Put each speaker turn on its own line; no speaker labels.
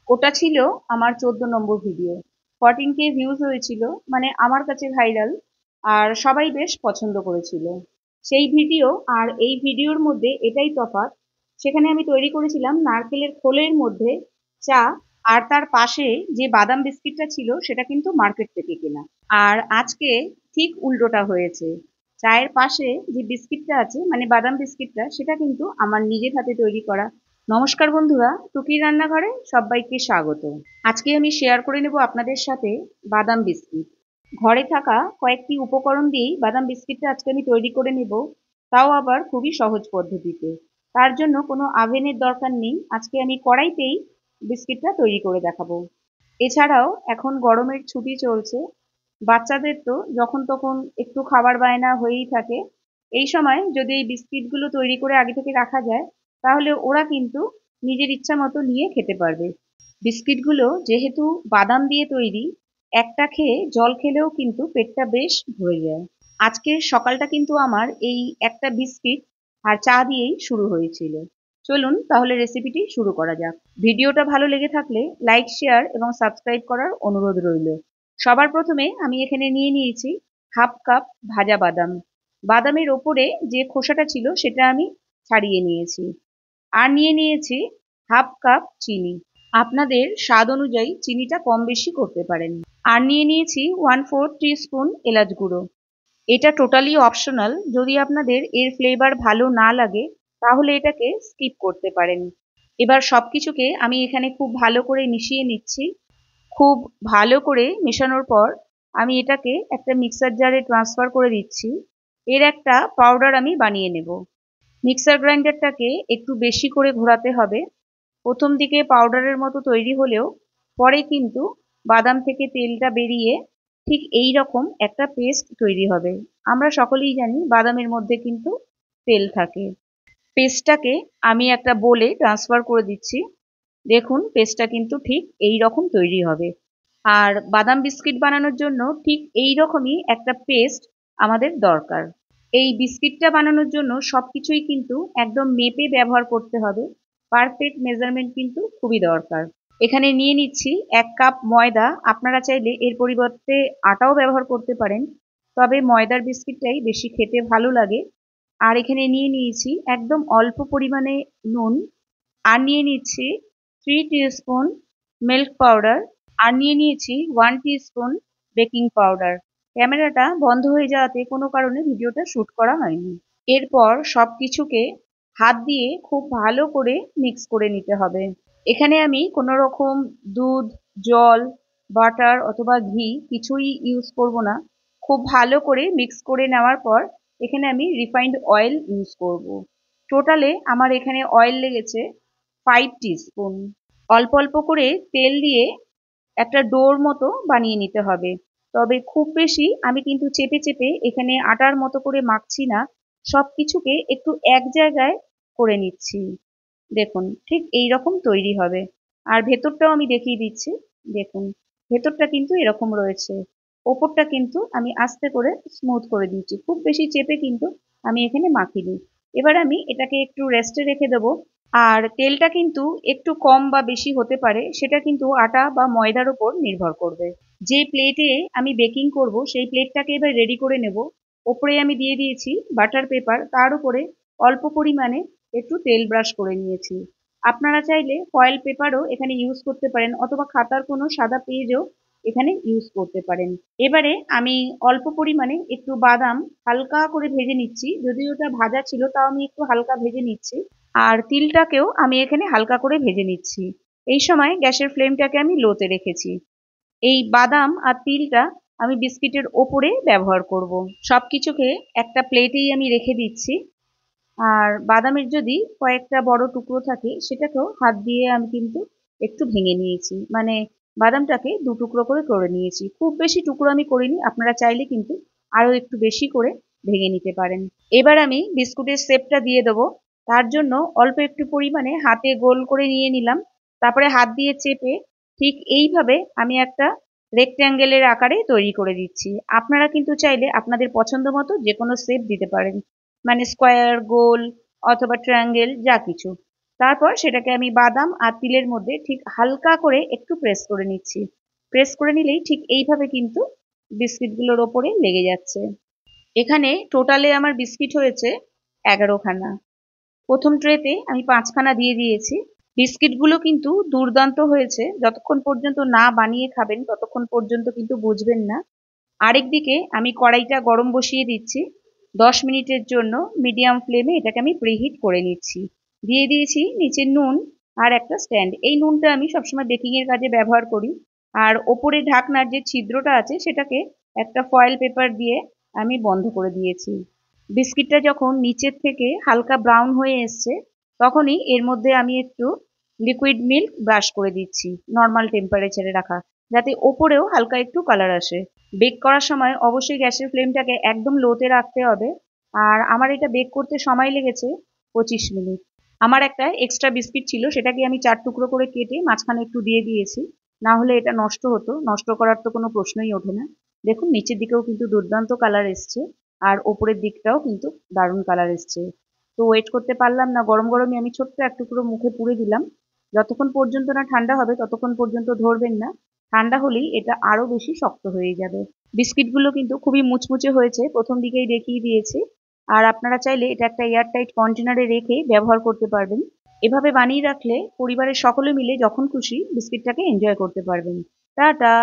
ওটা ছিল আমার 14 নম্বর ভিডিও। 14K ভিউজ হয়েছিল, মানে আমার কাছে ভাইরাল। আর সবাই বেশ পছন্দ করেছিল সেই ভিডিও। আর এই ভিডিওর মধ্যে এটাই তফাৎ, সেখানে আমি তৈরি করেছিলাম নারকেলের খোলের মধ্যে চা, আর তার পাশে যে বাদাম বিস্কিটটা ছিল সেটা কিন্তু মার্কেট থেকে কেনা। আর আজকে ঠিক উল্টোটা হয়েছে, চায়ের পাশে যে বিস্কিটটা আছে মানে বাদাম বিস্কিটটা, সেটা কিন্তু আমার নিজের হাতে তৈরি করা। নমস্কার বন্ধুরা, টুকির রান্নাঘরে সবাইকে স্বাগত। আজকে আমি শেয়ার করে নেব আপনাদের সাথে বাদাম বিস্কিট। ঘরে থাকা কয়েকটি উপকরণ দিয়েই বাদাম বিস্কিটটা আজকে আমি তৈরি করে নেব, তাও আবার খুবই সহজ পদ্ধতিতে। তার জন্য কোনো আভেনের দরকার নেই, আজকে আমি কড়াইতেই বিস্কিটটা তৈরি করে দেখাবো। এছাড়াও এখন গরমের ছুটি চলছে, বাচ্চাদের তো যখন তখন একটু খাবার বায়না হয়েই থাকে। এই সময় যদি এই বিস্কিটগুলো তৈরি করে আগে থেকে রাখা যায়, তাহলে ওরা কিন্তু নিজের ইচ্ছা মতো নিয়ে খেতে পারবে। বিস্কিটগুলো যেহেতু বাদাম দিয়ে তৈরি, একটা খেয়ে জল খেলেও কিন্তু পেটটা বেশ ভরে যায়। আজকের সকালটা কিন্তু আমার এই একটা বিস্কিট আর চা দিয়েই শুরু হয়েছিল। চলুন তাহলে রেসিপিটি শুরু করা যাক। ভিডিওটা ভালো লেগে থাকলে লাইক, শেয়ার এবং সাবস্ক্রাইব করার অনুরোধ রইল। সবার প্রথমে আমি এখানে নিয়ে নিয়েছি হাফ কাপ ভাজা বাদাম। বাদামের ওপরে যে খোসাটা ছিল সেটা আমি ছাড়িয়ে নিয়েছি। আর নিয়ে নিয়েছি হাফ কাপ চিনি। আপনাদের স্বাদ অনুযায়ী চিনিটা কম বেশি করতে পারেন। আর নিয়ে নিয়েছি 1/4 টিস্পুন এলাচ গুঁড়ো। এটা টোটালি অপশনাল, যদি আপনাদের এর ফ্লেভার ভালো না লাগে তাহলে এটাকে স্কিপ করতে পারেন। এবার সবকিছুকে আমি এখানে খুব ভালো করে মিশিয়ে নিচ্ছি। খুব ভালো করে মেশানোর পর আমি এটাকে একটা মিক্সার জারে ট্রান্সফার করে দিচ্ছি। এর একটা পাউডার আমি বানিয়ে নেব। মিক্সার গ্রাইন্ডারটাকে একটু বেশি করে ঘোরাতে হবে। প্রথম দিকে পাউডারের মতো তৈরি হলেও পরে কিন্তু বাদাম থেকে তেলটা বেরিয়ে ঠিক এই রকম একটা পেস্ট তৈরি হবে। আমরা সকলেই জানি বাদামের মধ্যে কিন্তু তেল থাকে। পেস্টটাকে আমি একটা বোলে ট্রান্সফার করে দিচ্ছি। দেখুন পেস্টটা কিন্তু ঠিক এই রকম তৈরি হবে। আর বাদাম বিস্কিট বানানোর জন্য ঠিক এই রকমই একটা পেস্ট আমাদের দরকার। এই বিস্কিটটা বানানোর জন্য সবকিছুই কিন্তু একদম মেপে ব্যবহার করতে হবে। পারফেক্ট মেজারমেন্ট কিন্তু খুবই দরকার। এখানে নিয়ে নিচ্ছি 1 কাপ ময়দা। আপনারা চাইলে এর পরিবর্তে আটাও ব্যবহার করতে পারেন, তবে ময়দার বিস্কিটটাই বেশি খেতে ভালো লাগে। আর এখানে নিয়ে নিয়েছি একদম অল্প পরিমাণে নুন। আর নিয়ে নিচ্ছি 3 টিস্পুন মিল্ক পাউডার। আর নিয়ে নিয়েছি 1 টিস্পুন বেকিং পাউডার। ক্যামেরাটা বন্ধ হয়ে যাওয়াতে কোনো কারণে ভিডিওটা শুট করা হয়নি। এরপর সবকিছুকে হাত দিয়ে খুব ভালো করে মিক্স করে নিতে হবে। এখানে আমি কোনো রকম দুধ, জল, বাটার অথবা ঘি কিছুই ইউজ করব না। খুব ভালো করে মিক্স করে নেওয়ার পর এখানে আমি রিফাইন্ড অয়েল ইউজ করব। টোটালে আমার এখানে অয়েল লেগেছে 5 টিস্পুন। অল্প অল্প করে তেল দিয়ে একটা ডোর মতো বানিয়ে নিতে হবে। তবে খুব বেশি আমি কিন্তু চেপে চেপে এখানে আটার মতো করে মাখছি না, সবকিছুকে একটু এক জায়গায় করে নিচ্ছি। দেখুন ঠিক এই রকম তৈরি হবে। আর ভেতরটাও আমি দেখিয়ে দিচ্ছি। দেখুন ভেতরটা কিন্তু এরকম রয়েছে, ওপরটা কিন্তু আমি আস্তে করে স্মুথ করে দিচ্ছি, খুব বেশি চেপে কিন্তু আমি এখানে মাখিনি। এবার আমি এটাকে একটু রেস্টে রেখে দেবো। আর তেলটা কিন্তু একটু কম বা বেশি হতে পারে, সেটা কিন্তু আটা বা ময়দার উপর নির্ভর করবে। যে প্লেটে আমি বেকিং করব সেই প্লেটটাকে এবার রেডি করে নেব। ওপরে আমি দিয়ে দিয়েছি বাটার পেপার, তার উপরে অল্প পরিমাণে একটু তেল ব্রাশ করে নিয়েছি। আপনারা চাইলে ফয়েল পেপারও এখানে ইউজ করতে পারেন, অথবা খাতার কোনো সাদা পেজও এখানে ইউজ করতে পারেন। এবারে আমি অল্প পরিমাণে একটু বাদাম হালকা করে ভেজে নিচ্ছি, যদিও ওটা ভাজা ছিল তাও আমি একটু হালকা ভেজে নিচ্ছি। আর তিলটাকেও আমি এখানে হালকা করে ভেজে নিচ্ছি। এই সময় গ্যাসের ফ্লেমটাকে আমি লোতে রেখেছি। এই বাদাম আর তিলটা আমি বিস্কিটের ওপরে ব্যবহার করব। সবকিছুকে একটা প্লেটেই আমি রেখে দিচ্ছি। আর বাদামের যদি কয়েকটা বড় টুকরো থাকে সেটাকেও হাত দিয়ে আমি কিন্তু একটু ভেঙে নিয়েছি, মানে বাদামটাকে 2 টুকরো করে করে নিয়েছি। খুব বেশি টুকরো আমি করিনি, আপনারা চাইলে কিন্তু আরো একটু বেশি করে ভেঙে নিতে পারেন। এবার আমি বিস্কুটের শেপটা দিয়ে দেবো। তার জন্য অল্প একটু পরিমাণে হাতে গোল করে নিয়ে নিলাম, তারপরে হাত দিয়ে চেপে ঠিক এইভাবে আমি একটা রেক্ট্যাঙ্গেলের আকারে তৈরি করে দিচ্ছি। আপনারা কিন্তু চাইলে আপনাদের পছন্দ মতো যে কোনো শেপ দিতে পারেন, মানে স্কোয়ার, গোল অথবা ট্রায়াঙ্গেল যা কিছু। তারপর সেটাকে আমি বাদাম আর তিলের মধ্যে ঠিক হালকা করে একটু প্রেস করে নিচ্ছি। প্রেস করে নিলেই ঠিক এইভাবে কিন্তু বিস্কিটগুলোর ওপরে লেগে যাচ্ছে। এখানে টোটালে আমার বিস্কিট হয়েছে 11খানা। প্রথম ট্রেতে আমি 5খানা দিয়ে দিয়েছি। বিস্কিটগুলো কিন্তু দুর্দান্ত হয়েছে, যতক্ষণ পর্যন্ত না বানিয়ে খাবেন ততক্ষণ পর্যন্ত কিন্তু বুঝবেন না। আরেকদিকে আমি কড়াইটা গরম বসিয়ে দিচ্ছি। 10 মিনিটের জন্য মিডিয়াম ফ্লেমে এটাকে আমি প্রিহিট করে নিচ্ছি। দিয়ে দিয়েছি নিচে নুন আর একটা স্ট্যান্ড। এই নুনটা আমি সবসময় বেকিং এর কাজে ব্যবহার করি। আর ওপরে ঢাকনার যে ছিদ্রটা আছে সেটাকে একটা ফয়েল পেপার দিয়ে আমি বন্ধ করে দিয়েছি। বিস্কিটটা যখন নিচের থেকে হালকা ব্রাউন হয়ে এসছে তখনই এর মধ্যে আমি একটু লিকুইড মিল্ক ব্রাশ করে দিচ্ছি, নর্মাল টেম্পারেচারে রাখা, যাতে ওপরেও হালকা একটু কালার আসে। বেক করার সময় অবশ্যই গ্যাসের ফ্লেমটাকে একদম লোতে রাখতে হবে। আর আমার এটা বেক করতে সময় লেগেছে 25 মিনিট। আমার একটা এক্সট্রা বিস্কিট ছিল, সেটাকে আমি 4 টুকরো করে কেটে মাঝখানে একটু দিয়ে দিয়েছি, না হলে এটা নষ্ট হতো। নষ্ট করার তো কোনো প্রশ্নই ওঠে না। দেখুন নিচের দিকেও কিন্তু দুর্দান্ত কালার এসছে, আর ওপরের দিকটাও কিন্তু দারুণ কালার এসছে। তো ওয়েট করতে পারলাম না, গরম গরমই আমি ছোট্ট এক টুকরো মুখে পুরে দিলাম। যতক্ষণ পর্যন্ত না ঠান্ডা হবে ততক্ষণ পর্যন্ত ধরবেন না, ঠান্ডা হলেই এটা আরো বেশি শক্ত হয়ে যাবে। বিস্কিটগুলো কিন্তু খুবই মুচমুচে হয়েছে, প্রথম দিকেই দেখিয়ে দিয়েছি। আর আপনারা চাইলে এটা একটা এয়ারটাইট কন্টেনারে রেখে ব্যবহার করতে পারবেন। এভাবে বানিয়ে রাখলে পরিবারের সকলে মিলে যখন খুশি বিস্কিটটাকে এনজয় করতে পারবেন। টাটা।